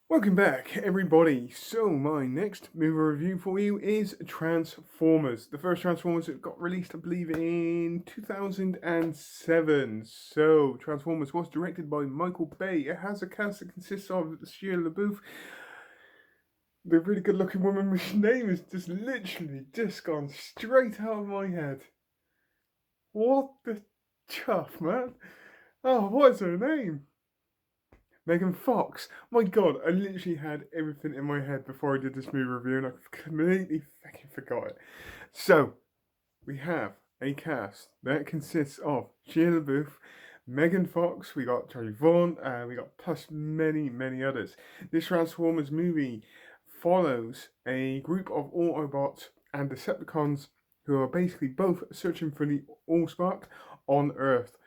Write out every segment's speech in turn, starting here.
Welcome back, everybody. So, my next movie review for you is Transformers. The first Transformers that got released, I believe, in 2007. So, Transformers was directed by Michael Bay. It has a cast that consists of Shia LaBeouf, the really good looking woman whose name is just literally just gone straight out of my head. What the chuff, man? Oh, what is her name? Megan Fox. My God, I literally had everything in my head before I did this movie review, and I completely fucking forgot it. So we have a cast that consists of Shia LaBeouf, Megan Fox, we got Charlie Vaughan, we got plus many others. This Transformers movie follows a group of Autobots and Decepticons who are basically both searching for the Allspark on Earth.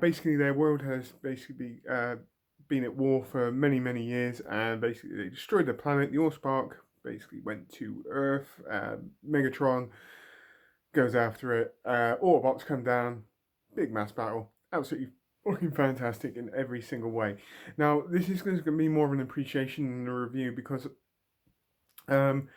Basically, their world has basically been at war for many years, and basically they destroyed the planet. The Allspark basically went to Earth. Megatron goes after it. Autobots come down. Big mass battle. Absolutely fucking fantastic in every single way. Now, this is going to be more of an appreciation than a review because um,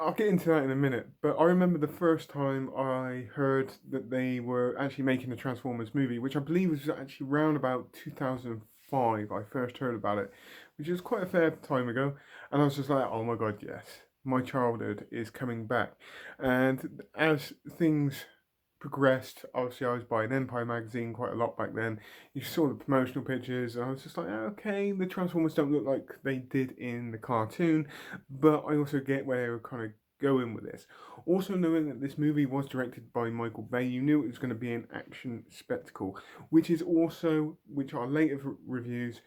I'll get into that in a minute, but I remember the first time I heard that they were actually making a Transformers movie, which I believe was actually around about 2005. I first heard about it, which is quite a fair time ago, and I was just like, oh my god, yes, my childhood is coming back. And as things progressed, obviously I was buying Empire magazine quite a lot back then. You saw the promotional pictures, and I was just like, okay, the Transformers don't look like they did in the cartoon, but I also get where they were kind of going with this. Also, knowing that this movie was directed by Michael Bay, you knew it was going to be an action spectacle, which are later reviews,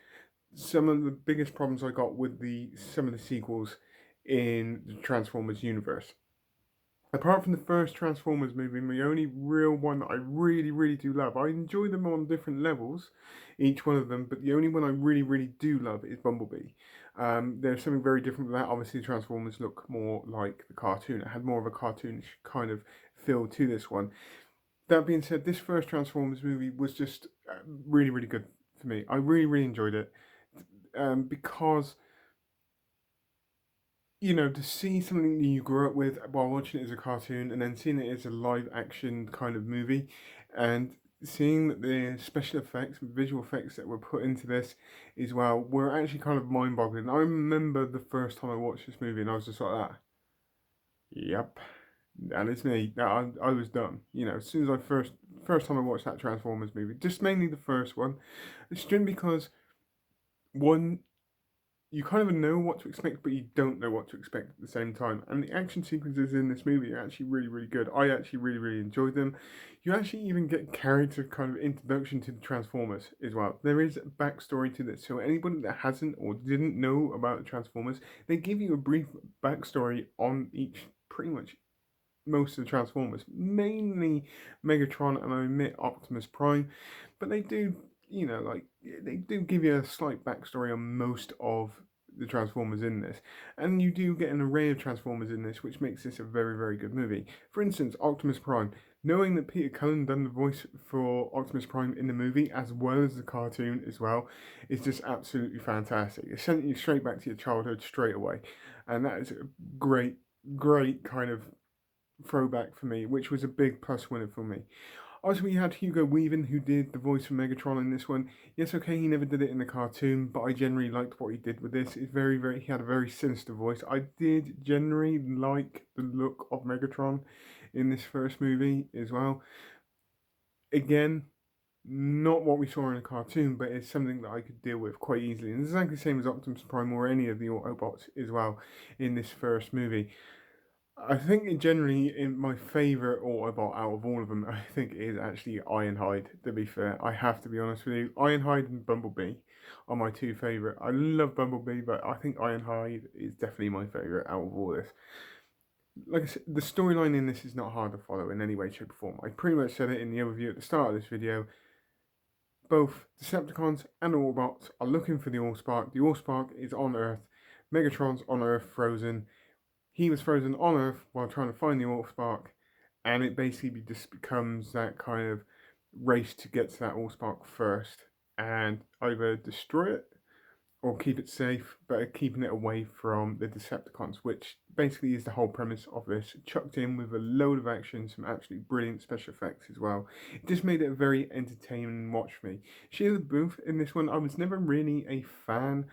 some of the biggest problems I got with some of the sequels in the Transformers universe. Apart from the first Transformers movie, the only real one that I really do love. I enjoy them on different levels, each one of them, but the only one I really do love is Bumblebee. There's something very different with that. Obviously, the Transformers look more like the cartoon. It had more of a cartoonish kind of feel to this one. That being said, this first Transformers movie was just really good for me. I really enjoyed it because to see something that you grew up with while watching it as a cartoon and then seeing it as a live action kind of movie and seeing that the special effects, visual effects that were put into this as well were actually kind of mind boggling. I remember the first time I watched this movie and I was just like that. Yep. And it's me. I was done. As soon as first time I watched that Transformers movie, just mainly the first one, it's just because one you kind of know what to expect, but you don't know what to expect at the same time. And the action sequences in this movie are actually really good. I actually really enjoyed them. You actually even get character kind of introduction to the Transformers as well. There is a backstory to this, so anybody that hasn't or didn't know about the Transformers, they give you a brief backstory on each, pretty much most of the Transformers, mainly Megatron, and I omit Optimus Prime, but they do, like they do give you a slight backstory on most of the Transformers in this, and you do get an array of Transformers in this, which makes this a very good movie. For instance, Optimus Prime. Knowing that Peter Cullen done the voice for Optimus Prime in the movie as well as the cartoon as well is just absolutely fantastic. It sent you straight back to your childhood straight away, and that is a great kind of throwback for me, which was a big plus winner for me. Also, we had Hugo Weaving, who did the voice for Megatron in this one. Yes, okay, he never did it in the cartoon, but I generally liked what he did with this. It's he had a very sinister voice. I did generally like the look of Megatron in this first movie as well. Again, not what we saw in a cartoon, but it's something that I could deal with quite easily. And it's exactly the same as Optimus Prime or any of the Autobots as well in this first movie. I think generally in my favourite Autobot out of all of them, I think is actually Ironhide. To be fair, I have to be honest with you. Ironhide and Bumblebee are my two favourite. I love Bumblebee, but I think Ironhide is definitely my favourite out of all this. Like I said, the storyline in this is not hard to follow in any way, shape, or form. I pretty much said it in the overview at the start of this video. Both Decepticons and Autobots are looking for the Allspark. The Allspark is on Earth. Megatron's on Earth, frozen. He was frozen on Earth while trying to find the Allspark, and it basically just becomes that kind of race to get to that Allspark first and either destroy it or keep it safe, but keeping it away from the Decepticons, which basically is the whole premise of this, chucked in with a load of action, some absolutely brilliant special effects as well. It just made it a very entertaining watch for me. Shia LaBeouf in this one, I was never really a fan.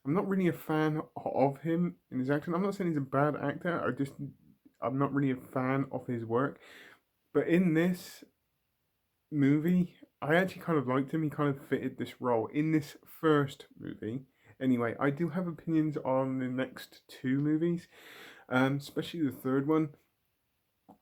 I'm not really a fan of him in his acting. I'm not saying he's a bad actor. I'm not really a fan of his work. But in this movie, I actually kind of liked him. He kind of fitted this role in this first movie. Anyway, I do have opinions on the next two movies, especially the third one.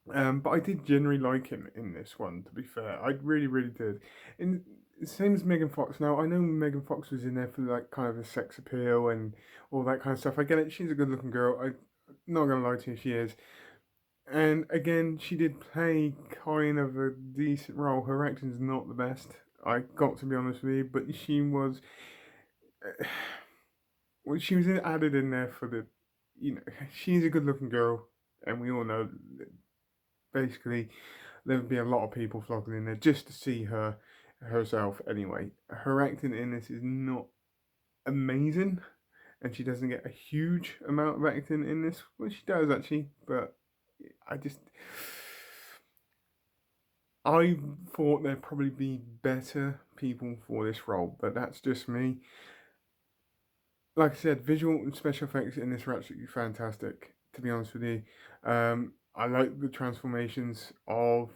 But I did generally like him in this one, to be fair. I really, really did. And same as Megan Fox. Now, I know Megan Fox was in there for like kind of a sex appeal and all that kind of stuff. I get it. She's a good looking girl. I'm not going to lie to you, she is. And again, she did play kind of a decent role. Her acting's not the best, I got to be honest with you, but she was, well, she was added in there for the, she's a good-looking girl, and we all know that basically there would be a lot of people flocking in there just to see her herself. Anyway, her acting in this is not amazing, and she doesn't get a huge amount of acting in this. Well, she does actually, but I just I thought there'd probably be better people for this role, but that's just me. Like I said, visual and special effects in this are absolutely fantastic, to be honest with you. I like the transformations of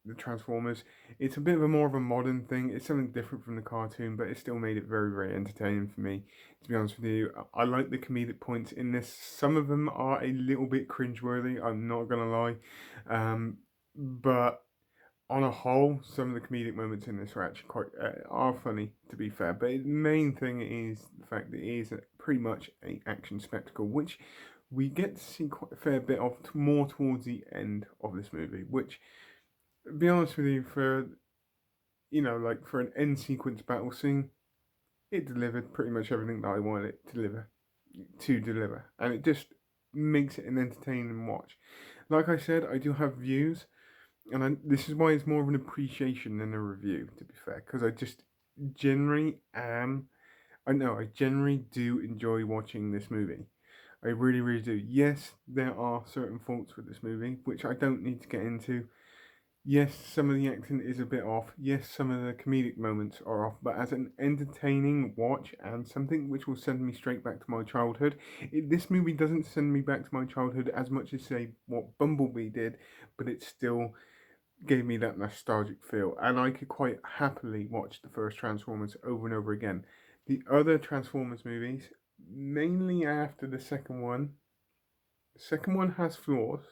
the Transformers. It's a bit of a more of a modern thing. It's something different from the cartoon, but it still made it very, very entertaining for me, to be honest with you. I like the comedic points in this. Some of them are a little bit cringeworthy, I'm not gonna lie. But on a whole, some of the comedic moments in this are actually quite are funny, to be fair. But the main thing is the fact that it is pretty much an action spectacle, which we get to see quite a fair bit of more towards the end of this movie. Which, to be honest with you, for like for an end sequence battle scene, it delivered pretty much everything that I wanted it to deliver, and it just makes it an entertaining watch. Like I said, I do have views, and this is why it's more of an appreciation than a review, to be fair, because I just generally am. I know I generally do enjoy watching this movie. I really, really do. Yes, there are certain faults with this movie, which I don't need to get into. Yes, some of the acting is a bit off. Yes, some of the comedic moments are off. But as an entertaining watch and something which will send me straight back to my childhood, this movie doesn't send me back to my childhood as much as, say, what Bumblebee did, but it still gave me that nostalgic feel. And I could quite happily watch the first Transformers over and over again. The other Transformers movies, mainly after the second one has flaws,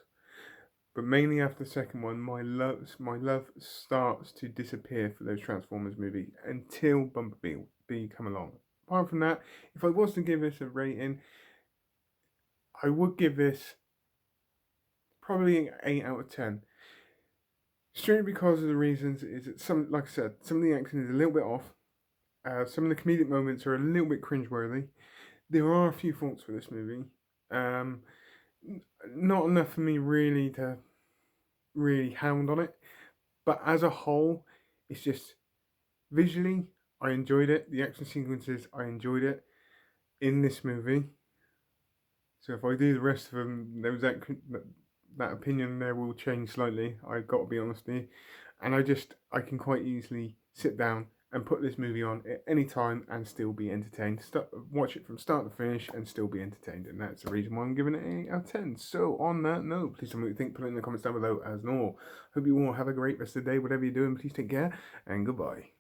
but mainly after the second one, my love starts to disappear for those Transformers movies until Bumblebee come along. Apart from that, if I was to give this a rating, I would give this probably an 8 out of 10. Straight because of the reasons is that like I said, some of the acting is a little bit off. Some of the comedic moments are a little bit cringeworthy. There are a few faults with this movie. Um, Not enough for me really to really hound on it. But as a whole, it's just visually, I enjoyed it. The action sequences, I enjoyed it in this movie. So if I do the rest of them, that opinion there will change slightly. I've got to be honest with you, and I can quite easily sit down and put this movie on at any time and still be entertained. Watch it from start to finish and still be entertained, and that's the reason why I'm giving it an 8 out of 10. So on that note, please tell me what you think. Put it in the comments down below as normal. Hope you all have a great rest of the day, whatever you're doing. Please take care and goodbye.